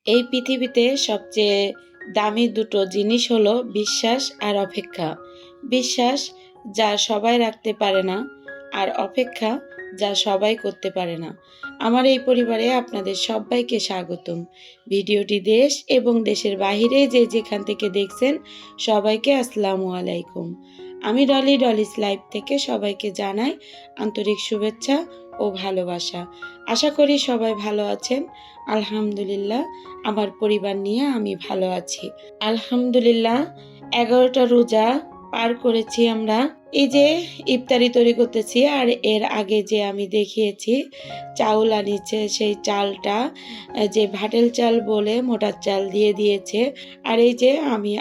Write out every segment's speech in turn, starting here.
এই পৃথিবীতে সবচেয়ে দামি দুটো জিনিস হলো বিশ্বাস আর অপেক্ষা। বিশ্বাস যা সবাই রাখতে পারে না, আর অপেক্ষা যা সবাই করতে পারে না। আমার এই পরিবারে আপনাদের সবাইকে স্বাগতম। ভিডিওটি দেশ এবং দেশের বাহিরে যে যেখান থেকে দেখছেন সবাইকে আসসালামু আলাইকুম। আমি ডলিস লাইভ থেকে সবাইকে জানাই আন্তরিক শুভেচ্ছা ও ভালোবাসা। আশা করি সবাই ভালো আছেন। আলহামদুলিল্লাহ, আমার পরিবার নিয়ে আমি ভালো আছি। আলহামদুলিল্লাহ, 11টা রোজা পার করেছি আমরা। এই যে ইফতারি তৈরি করতেছি, আর এর আগে যে আমি দেখিয়েছি চাউল আনিছে, সেই চালটা যে ভাটেল চাল বলে মোটার চাল দিয়ে দিয়েছে। আর এই যে আমি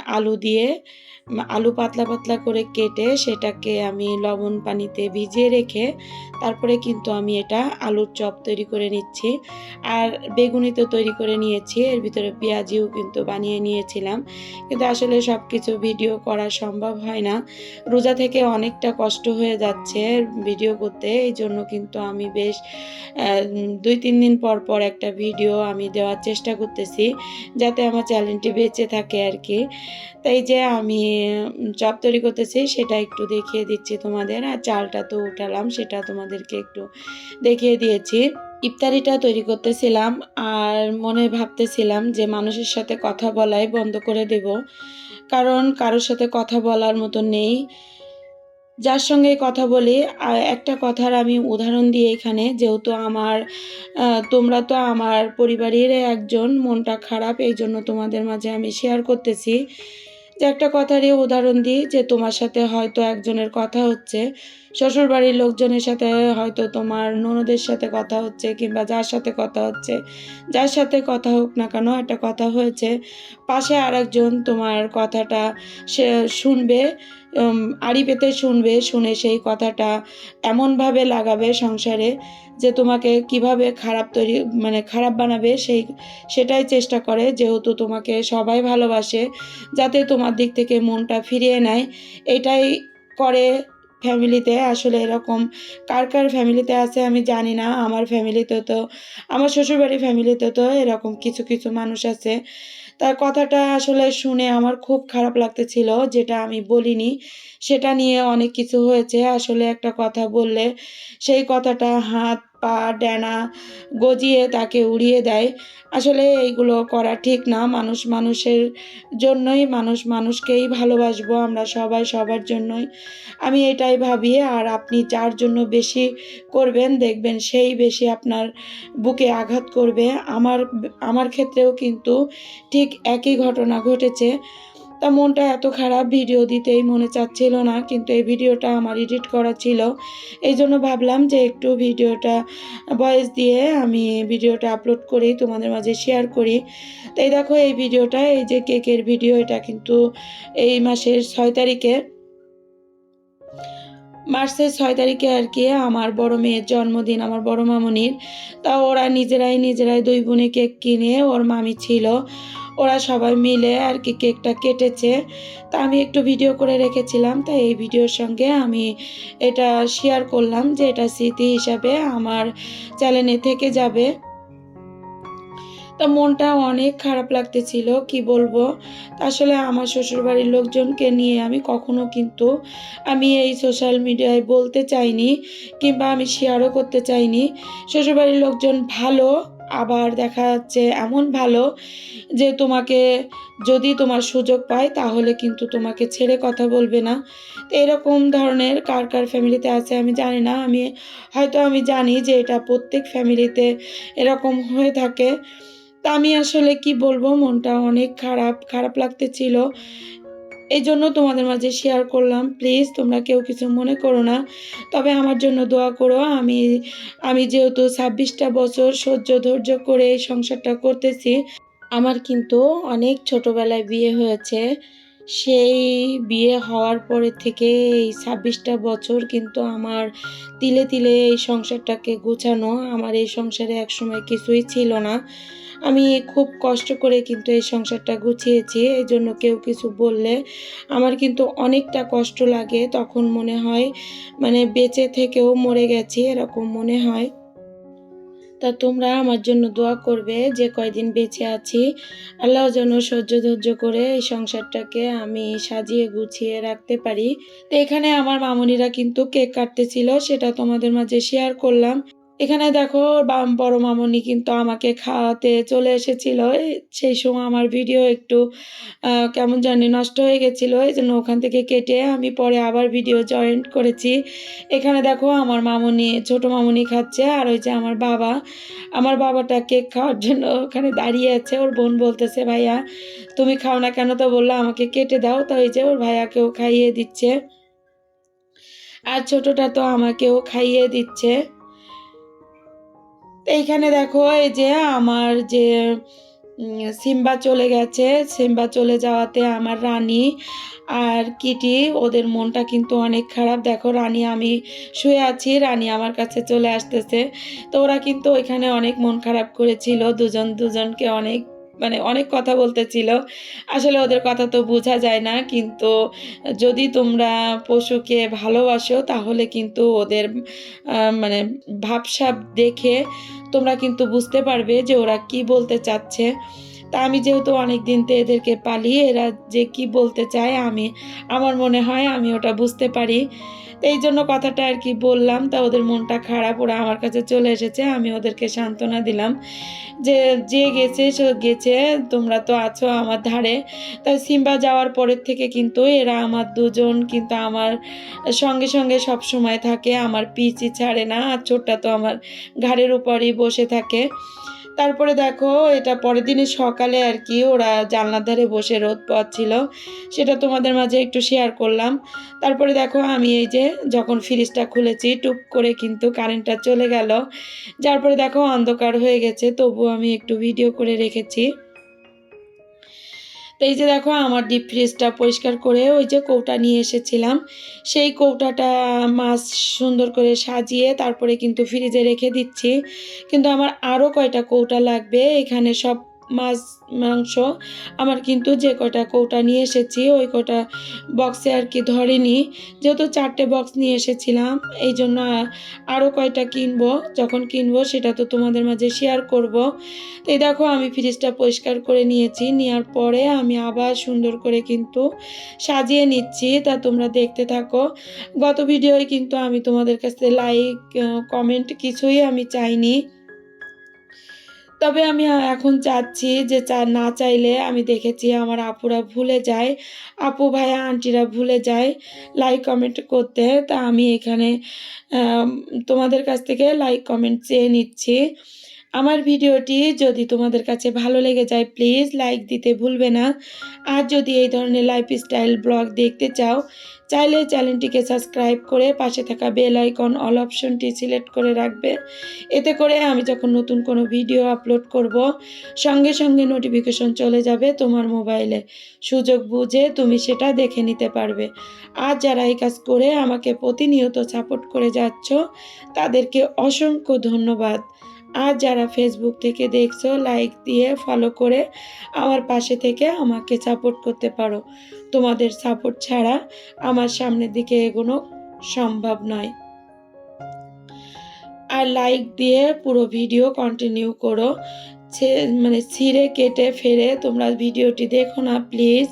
আলু পাতলা পাতলা করে কেটে সেটাকে আমি লবণ পানিতে ভিজিয়ে রেখে তারপরে কিন্তু আমি এটা আলুর চপ তৈরি করে নিচ্ছি। আর বেগুনি তো তৈরি করে নিয়েছি, এর ভিতরে পেঁয়াজিও কিন্তু বানিয়ে নিয়েছিলাম, কিন্তু আসলে সব কিছু ভিডিও করা সম্ভব হয় না। রোজা থেকে অনেকটা কষ্ট হয়ে যাচ্ছে ভিডিও করতে, এই জন্য কিন্তু আমি বেশ 2-3 দিন পর পর একটা ভিডিও আমি দেওয়ার চেষ্টা করতেছি, যাতে আমার চ্যানেলটি বেঁচে থাকে আর কি। তাই যে আমি চপ তৈরি করতেছি সেটা একটু দেখিয়ে দিচ্ছি তোমাদের, আর চালটা তো উঠালাম সেটা তোমাদেরকে একটু দেখিয়ে দিয়েছি। ইফতারিটা তৈরি করতেছিলাম আর মনে ভাবতেছিলাম যে মানুষের সাথে কথা বলাই বন্ধ করে দেব, কারণ কারোর সাথে কথা বলার মতো নেই। যার সঙ্গে কথা বলি, একটা কথার আমি উদাহরণ দিই এখানে, যেহেতু তোমরা তো আমার পরিবারের একজন, মনটা খারাপ, এই জন্য তোমাদের মাঝে আমি শেয়ার করতেছি। যে একটা কথারই উদাহরণ দিই, যে তোমার সাথে হয়তো একজনের কথা হচ্ছে, শ্বশুরবাড়ির লোকজনের সাথে হয়তো তোমার ননদের সাথে কথা হচ্ছে, কিংবা যার সাথে কথা হচ্ছে, যার সাথে কথা হোক না কেন একটা কথা হয়েছে, পাশে আরেকজন তোমার কথাটা সে শুনবে, আড়ি পেতে শুনবে, শুনে সেই কথাটা এমনভাবে লাগাবে সংসারে যে তোমাকে কিভাবে খারাপ বানাবে সেটাই চেষ্টা করে। যেহেতু তোমাকে সবাই ভালোবাসে, যাতে তোমার দিক থেকে মনটা ফিরিয়ে নেয়, এটাই করে ফ্যামিলিতে। আসলে এরকম কার কার ফ্যামিলিতে আছে আমি জানি না, আমার শ্বশুরবাড়ির ফ্যামিলিতে তো এরকম কিছু কিছু মানুষ আছে। তার কথাটা আসলে শুনে আমার খুব খারাপ লাগতেছিল, যেটা আমি বলিনি সেটা নিয়ে অনেক কিছু হয়েছে। আসলে একটা কথা বললে সেই কথাটা হাত পা ডানা গজিয়ে তাকে উড়িয়ে দেয়। আসলে এইগুলো করা ঠিক না। মানুষের জন্যই, মানুষকেই ভালোবাসবো আমরা সবাই, সবার জন্যই। আমি এটাই ভাবি। আর আপনি যার জন্য বেশি করবেন, দেখবেন সেই বেশি আপনার বুকে আঘাত করবে। আমার ক্ষেত্রেও কিন্তু ঠিক একই ঘটনা ঘটেছে। তা মনটা এত খারাপ, ভিডিও দিতেই মনে চাচ্ছিল না, কিন্তু এই ভিডিওটা আমার এডিট করা ছিল, এই জন্য ভাবলাম যে একটু ভিডিওটা ভয়েস দিয়ে আমি ভিডিওটা আপলোড করি, তোমাদের মাঝে শেয়ার করি। তাই দেখো এই ভিডিওটা, এই যে কেকের ভিডিও, এটা কিন্তু এই মাসের 6 তারিখে, মার্চের 6 তারিখে আর কি আমার বড় মেয়ের জন্মদিন, আমার বড় মামনির। তা ওরা নিজেরাই 2 বোনে কেক কিনে, ওর মামি ছিল, ওরা সবাই মিলে আর কি কেকটা কেটেছে। তা আমি একটু ভিডিও করে রেখেছিলাম, তাই এই ভিডিওর সঙ্গে আমি এটা শেয়ার করলাম, যে এটা স্মৃতি হিসাবে আমার চ্যানেলে থেকে যাবে। তা মনটা অনেক খারাপ লাগতেছিল, কি বলবো। আসলে আমার শ্বশুরবাড়ির লোকজনকে নিয়ে আমি কখনো কিন্তু এই সোশ্যাল মিডিয়ায় বলতে চাইনি, কিংবা আমি শেয়ারও করতে চাইনি। শ্বশুরবাড়ির লোকজন ভালো, আবার দেখা যাচ্ছে এমন ভালো যে তোমাকে যদি তোমার সুযোগ পায় তাহলে কিন্তু তোমাকে ছেড়ে কথা বলবে না। তো এরকম ধরনের কার কার ফ্যামিলিতে আছে আমি জানি না, আমি জানি যে এটা প্রত্যেক ফ্যামিলিতে এরকম হয়ে থাকে। তা আমি আসলে কি বলবো, মনটা অনেক খারাপ লাগতেছিল, এই জন্য তোমাদের মাঝে শেয়ার করলাম। প্লিজ তোমরা কেউ কিছু মনে করো না, তবে আমার জন্য দোয়া করো। আমি যেহেতু 26টা বছর ধৈর্য করে এই সংসারটা করতেছি, আমার কিন্তু অনেক ছোটবেলায় বিয়ে হয়েছে। সেই বিয়ে হওয়ার পরে থেকে এই 26টা বছর কিন্তু আমার তিলে তিলে এই সংসারটাকে গোছানো। আমার এই সংসারে একসময় কিছুই ছিল না, আমি খুব কষ্ট করে কিন্তু এই সংসারটা গুছিয়েছি। এই জন্য কেউ কিছু বললে আমার কিন্তু অনেকটা কষ্ট লাগে, তখন মনে হয় বেঁচে থেকেও মরে গেছি এরকম মনে হয়। তা তোমরা আমার জন্য দোয়া করবে যে কয়দিন বেঁচে আছি আল্লাহ যেন সহ্য ধৈর্য করে এই সংসারটাকে আমি সাজিয়ে গুছিয়ে রাখতে পারি। তো এখানে আমার মামুনিরা কিন্তু কেক কাটতেছিল, সেটা তোমাদের মাঝে শেয়ার করলাম। এখানে দেখো বড় মামুনি কিন্তু আমাকে খাওয়াতে চলে এসেছিল। সেই সময় আমার ভিডিও একটু কেমন জানি নষ্ট হয়ে গেছিলো, এই জন্য ওখান থেকে কেটে আমি পরে আবার ভিডিও জয়েন করেছি। এখানে দেখো আমার মামুনি, ছোট মামুনি খাচ্ছে, আর ওই যে আমার বাবাটা কেক খাওয়ার জন্য ওখানে দাঁড়িয়ে আছে। ওর বোন বলতেছে, ভাইয়া তুমি খাও না কেন? তো বললো আমাকে কেটে দাও। তো এই যে ওর ভাইয়াকেও খাইয়ে দিচ্ছে, আর ছোটটা তো আমাকেও খাইয়ে দিচ্ছে। তো এইখানে দেখো এই যে আমার যে সিম্বা চলে গেছে, সিম্বা চলে যাওয়াতে আমার রানী আর কিটি ওদের মনটা কিন্তু অনেক খারাপ। দেখো রানী, আমি শুয়ে আছি, রানী আমার কাছে চলে আসতেছে। তো ওরা কিন্তু ওইখানে অনেক মন খারাপ করেছিল, দুজনকে অনেক কথা বলতেছিল। আসলে ওদের কথা তো বোঝা যায় না, কিন্তু যদি তোমরা পশুকে ভালোবাসো তাহলে কিন্তু ওদের মানে ভাবসাব দেখে তোমরা কিন্তু বুঝতে পারবে যে ওরা কি বলতে চাচ্ছে। তা আমি যেহেতু অনেক দিন তো এদেরকে পালি, এরা যে কি বলতে চায় আমার মনে হয় আমি ওটা বুঝতে পারি। তো এই জন্য কথাটা আর কি বললাম। তা ওদের মনটা খারাপ, ওরা আমার কাছে চলে এসেছে, আমি ওদেরকে সান্ত্বনা দিলাম যে যে গেছে সে গেছে, তোমরা তো আছো আমার ধারে। তাই সিম্বা যাওয়ার পরের থেকে কিন্তু এরা আমার দুজন কিন্তু আমার সঙ্গে সঙ্গে সব সময় থাকে, আমার পিছই ছাড়ে না। আর ছোটটা তো আমার ঘাড়ের উপরই বসে থাকে। তারপরে দেখো এটা পরের দিনে সকালে আর কি ওরা জানলার ধারে বসে রোদ পোহাচ্ছিল, সেটা তোমাদের মাঝে একটু শেয়ার করলাম। তারপরে দেখো আমি এই যে যখন ফ্রিজটা খুলেছি টুপ করে কিন্তু কারেন্টটা চলে গেল, যার পরে দেখো অন্ধকার হয়ে গেছে, তবুও আমি একটু ভিডিও করে রেখেছি। তো এই যে দেখো আমার ডিপ ফ্রিজটা পরিষ্কার করে ওই যে কৌটা নিয়ে এসেছিলাম, সেই কৌটাটা মাছ সুন্দর করে সাজিয়ে তারপরে কিন্তু ফ্রিজে রেখে দিচ্ছি। কিন্তু আমার আরও কয়টা কৌটা লাগবে, এখানে সব মাছ মাংস আমার কিন্তু যে কয়টা কৌটা নিয়ে এসেছি ওই কয়টা বক্সে আর কি ধরেনি, যেহেতু 4টে বক্স নিয়ে এসেছিলাম এই জন্য আরও কয়টা কিনবো, যখন কিনবো সেটা তো তোমাদের মাঝে শেয়ার করব। তো এই দেখো আমি ফ্রিজটা পরিষ্কার করে নিয়েছি, নেওয়ার পরে আমি আবার সুন্দর করে কিন্তু সাজিয়ে নিচ্ছি। তা তোমরা দেখতে থাকো। গত ভিডিওয় কিন্তু আমি তোমাদের কাছে লাইক কমেন্ট কিছুই আমি চাইনি, তবে আমি এখন চাচ্ছি যে না চাইলে আমি দেখেছি আমার আপুরা ভুলে যায়, আপু ভাইয়া আন্টিরা ভুলে যায় লাইক কমেন্ট করতে। তা আমি এখানে তোমাদের কাছ থেকে লাইক কমেন্ট চেয়ে নিচ্ছি। আমার ভিডিওটি যদি তোমাদের কাছে ভালো লেগে যায় প্লিজ লাইক দিতে ভুলবে না। আর যদি এই ধরনের লাইফস্টাইল ব্লগ দেখতে চাও চাইলে চ্যানেলটিকে সাবস্ক্রাইব করে পাশে থাকা বেল আইকন অল অপশনটি সিলেক্ট করে রাখবে। এতে করে আমি যখন নতুন কোনো ভিডিও আপলোড করব সঙ্গে সঙ্গে নোটিফিকেশন চলে যাবে তোমার মোবাইলে, সুযোগ বুঝে তুমি সেটা দেখে নিতে পারবে। আর যারা এই কাজ করে আমাকে প্রতিনিয়ত সাপোর্ট করে যাচ্ছ তাদেরকে অসংখ্য ধন্যবাদ। আর যারা ফেসবুক থেকে দেখছো লাইক দিয়ে ফলো করে আমার পাশে থেকে আমাকে সাপোর্ট করতে পারো, তোমাদের সাপোর্ট ছাড়া আমার সামনের দিকে এগোনো সম্ভব নয়। আর লাইক দিয়ে পুরো ভিডিও কন্টিনিউ করো, ছিঁড়ে কেটে ফেরে তোমরা ভিডিওটি দেখো না প্লিজ,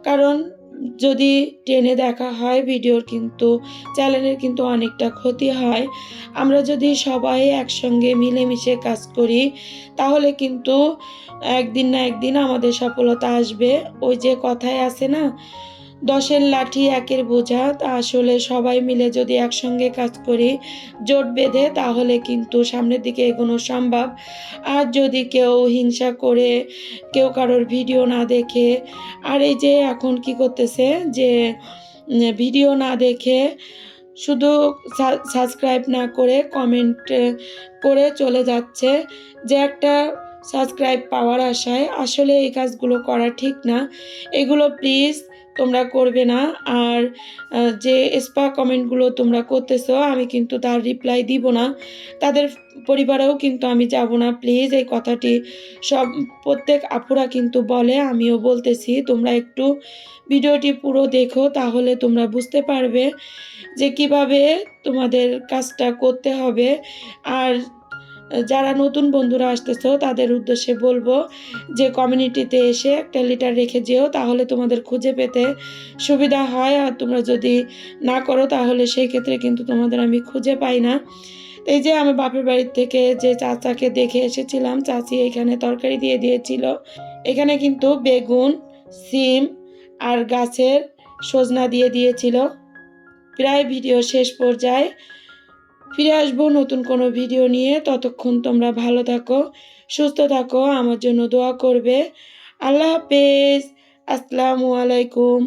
কারণ যদি টেনে দেখা হয় ভিডিওর কিন্তু চ্যানেলের কিন্তু অনেকটা ক্ষতি হয়। আমরা যদি সবাই একসঙ্গে মিলেমিশে কাজ করি তাহলে কিন্তু একদিন না একদিন আমাদের সফলতা আসবে। ওই যে কথায় আছে না, 10-এর লাঠি 1-এর বোঝা, তা আসলে সবাই মিলে যদি একসঙ্গে কাজ করি জোট বেঁধে তাহলে কিন্তু সামনের দিকে এগোনো সম্ভব। আর যদি কেউ হিংসা করে কেউ কারোর ভিডিও না দেখে, আর এই যে এখন কি করতেছে যে ভিডিও না দেখে শুধু সাবস্ক্রাইব না করে কমেন্ট করে চলে যাচ্ছে, যে একটা সাবস্ক্রাইব পাওয়ার আশায়, আসলে এই কাজগুলো করা ঠিক না। এগুলো প্লিজ তোমরা করবে না। আর যে স্পা কমেন্টগুলো তোমরা করতেছো আমি কিন্তু তার রিপ্লাই দিব না, তাদের পরিবারেও কিন্তু আমি যাব না প্লিজ। এই কথাটি প্রত্যেক আপুরা কিন্তু বলে, আমিও বলতেছি তোমরা একটু ভিডিওটি পুরো দেখো, তাহলে তোমরা বুঝতে পারবে যে কিভাবে তোমাদের কাজটা করতে হবে। আর যারা নতুন বন্ধুরা আসতেছো তাদের উদ্দেশ্যে বলবো যে কমিউনিটিতে এসে একটা লিটার রেখে যেও, তাহলে তোমাদের খুঁজে পেতে সুবিধা হয়। আর তোমরা যদি না করো তাহলে সেই ক্ষেত্রে কিন্তু তোমাদের আমি খুঁজে পাই না। এই যে আমি বাপের বাড়ির থেকে যে চাচাকে দেখে এসেছিলাম, চাচি এখানে তরকারি দিয়ে দিয়েছিল। এখানে কিন্তু বেগুন, সিম আর গাছের সজনা দিয়ে দিয়েছিল। প্রায় ভিডিও শেষ পর্যায়ে। ফিরে আসবো নতুন কোনো ভিডিও নিয়ে। ততক্ষণ তোমরা ভালো থাকো, সুস্থ থাকো, আমার জন্য দোয়া করবে। আল্লাহ হাফেজ। আসসালামু আলাইকুম।